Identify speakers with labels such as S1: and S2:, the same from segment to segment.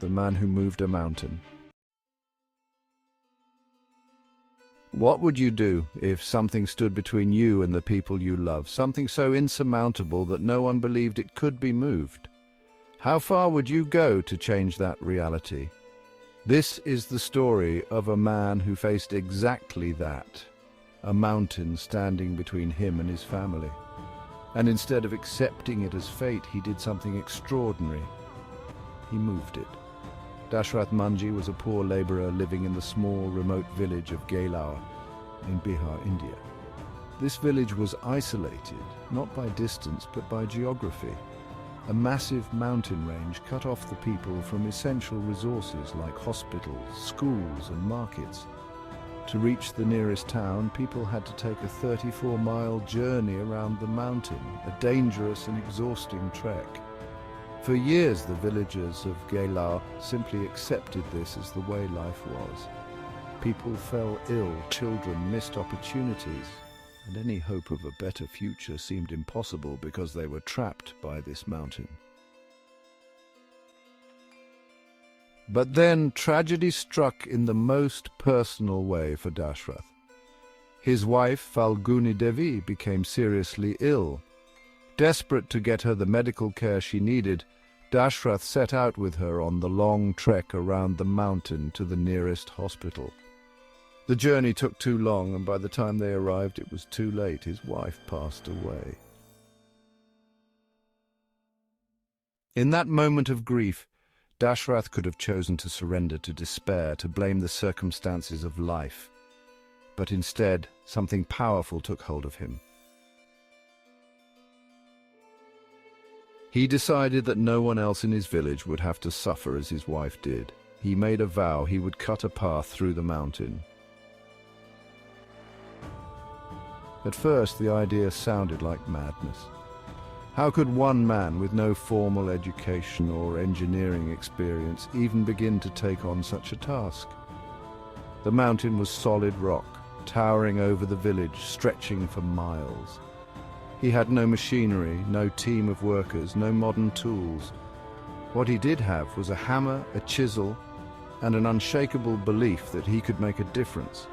S1: the man who moved a mountain. What would you do if something stood between you and the people you love, something so insurmountable that no one believed it could be moved? How far would you go to change that reality? This is the story of a man who faced exactly that, a mountain standing between him and his family. And instead of accepting it as fate, he did something extraordinary. He moved it. Dashrath Manjhi was a poor labourer living in the small, remote village of Gailaur in Bihar, India. This village was isolated, not by distance, but by geography. A massive mountain range cut off the people from essential resources like hospitals, schools and markets. To reach the nearest town, people had to take a 34-mile journey around the mountain, a dangerous and exhausting trek. For years, the villagers of Gailaur simply accepted this as the way life was. People fell ill, children missed opportunities, and any hope of a better future seemed impossible because they were trapped by this mountain. But then tragedy struck in the most personal way for Dashrath. His wife, Falguni Devi, became seriously ill. Desperate to get her the medical care she needed, Dashrath set out with her on the long trek around the mountain to the nearest hospital. The journey took too long, and by the time they arrived it was too late. His wife passed away. In that moment of grief, Dashrath could have chosen to surrender to despair, to blame the circumstances of life. But instead, something powerful took hold of him. He decided that no one else in his village would have to suffer as his wife did. He made a vow he would cut a path through the mountain. At first, the idea sounded like madness. How could one man with no formal education or engineering experience even begin to take on such a task? The mountain was solid rock, towering over the village, stretching for miles. He had no machinery, no team of workers, no modern tools. What he did have was a hammer, a chisel, and an unshakable belief that he could make a difference.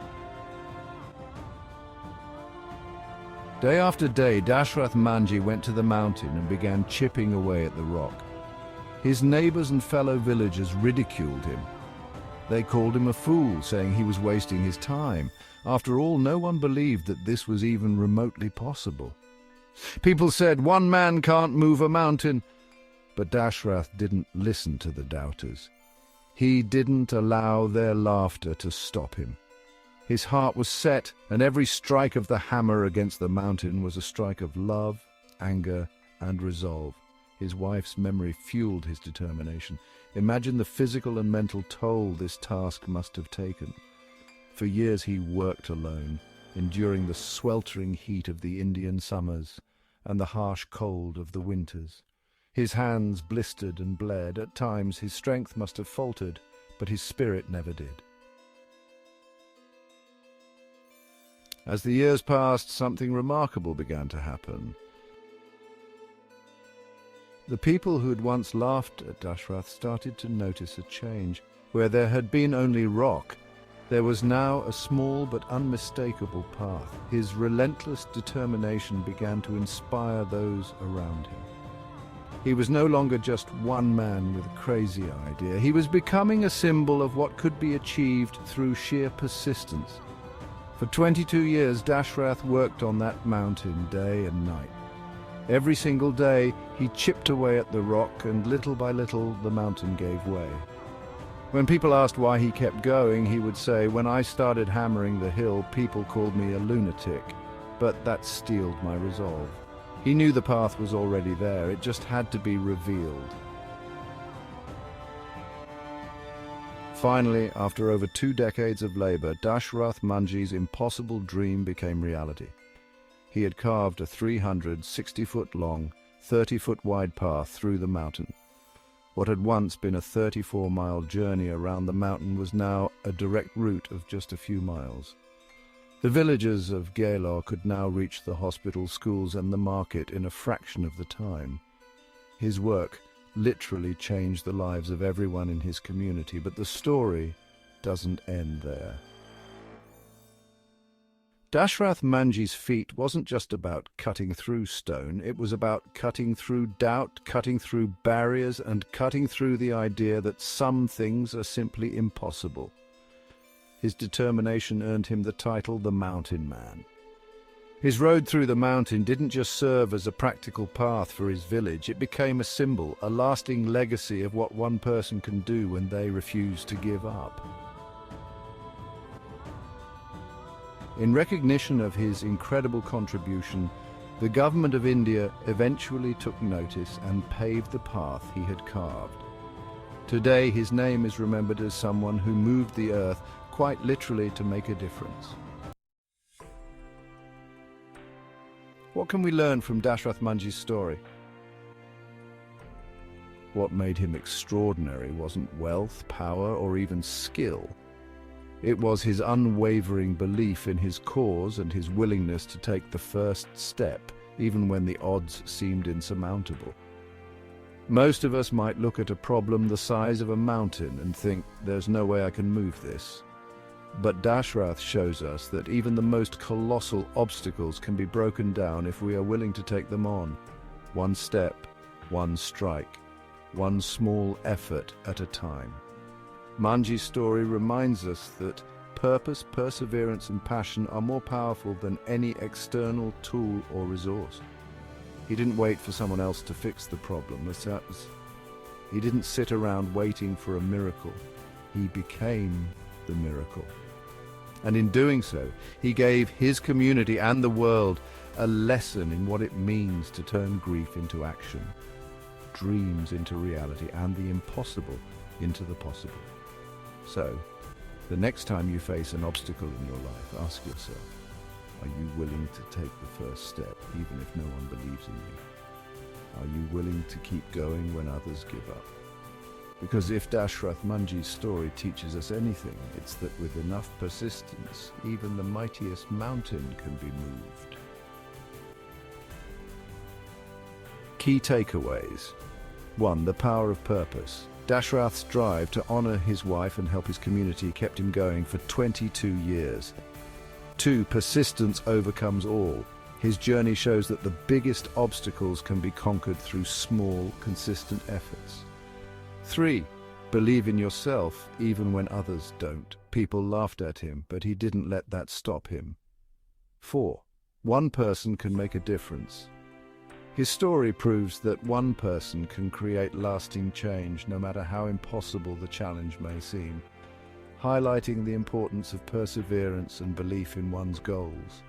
S1: Day after day, Dashrath Manjhi went to the mountain and began chipping away at the rock. His neighbors and fellow villagers ridiculed him. They called him a fool, saying he was wasting his time. After all, no one believed that this was even remotely possible. People said, "One man can't move a mountain." But Dashrath didn't listen to the doubters. He didn't allow their laughter to stop him. His heart was set, and every strike of the hammer against the mountain was a strike of love, anger, and resolve. His wife's memory fueled his determination. Imagine the physical and mental toll this task must have taken. For years he worked alone, enduring the sweltering heat of the Indian summers and the harsh cold of the winters. His hands blistered and bled. At times his strength must have faltered, but his spirit never did. As the years passed, something remarkable began to happen. The people who had once laughed at Dashrath started to notice a change. Where there had been only rock, there was now a small but unmistakable path. His relentless determination began to inspire those around him. He was no longer just one man with a crazy idea. He was becoming a symbol of what could be achieved through sheer persistence. For 22 years, Dashrath worked on that mountain day and night. Every single day, he chipped away at the rock, and little by little, the mountain gave way. When people asked why he kept going, he would say, "When I started hammering the hill, people called me a lunatic, but that steeled my resolve." He knew the path was already there, it just had to be revealed. Finally, after over 2 decades of labor, Dashrath Manjhi's impossible dream became reality. He had carved a 360-foot-long, 30-foot-wide path through the mountain. What had once been a 34-mile journey around the mountain was now a direct route of just a few miles. The villagers of Gailaur could now reach the hospital, schools and the market in a fraction of the time. His work literally changed the lives of everyone in his community. But the story doesn't end there. Dashrath Manjhi's feat wasn't just about cutting through stone, it was about cutting through doubt, cutting through barriers, and cutting through the idea that some things are simply impossible. His determination earned him the title the Mountain Man. His road through the mountain didn't just serve as a practical path for his village, it became a symbol, a lasting legacy of what one person can do when they refuse to give up. In recognition of his incredible contribution, the government of India eventually took notice and paved the path he had carved. Today, his name is remembered as someone who moved the earth quite literally to make a difference. What can we learn from Dashrath Manjhi's story? What made him extraordinary wasn't wealth, power, or even skill. It was his unwavering belief in his cause and his willingness to take the first step, even when the odds seemed insurmountable. Most of us might look at a problem the size of a mountain and think, there's no way I can move this. But Dashrath shows us that even the most colossal obstacles can be broken down if we are willing to take them on. One step, one strike, one small effort at a time. Manjhi's story reminds us that purpose, perseverance, and passion are more powerful than any external tool or resource. He didn't wait for someone else to fix the problem. He didn't sit around waiting for a miracle. He became the miracle. And in doing so, he gave his community and the world a lesson in what it means to turn grief into action, dreams into reality, and the impossible into the possible. So, the next time you face an obstacle in your life, ask yourself, are you willing to take the first step, even if no one believes in you? Are you willing to keep going when others give up? Because if Dashrath Manjhi's story teaches us anything, it's that with enough persistence, even the mightiest mountain can be moved. Key takeaways. 1. The power of purpose. Dashrath's drive to honor his wife and help his community kept him going for 22 years. 2. Persistence overcomes all. His journey shows that the biggest obstacles can be conquered through small, consistent efforts. 3. Believe in yourself even when others don't. People laughed at him, but he didn't let that stop him. 4. One person can make a difference. His story proves that one person can create lasting change, no matter how impossible the challenge may seem, highlighting the importance of perseverance and belief in one's goals.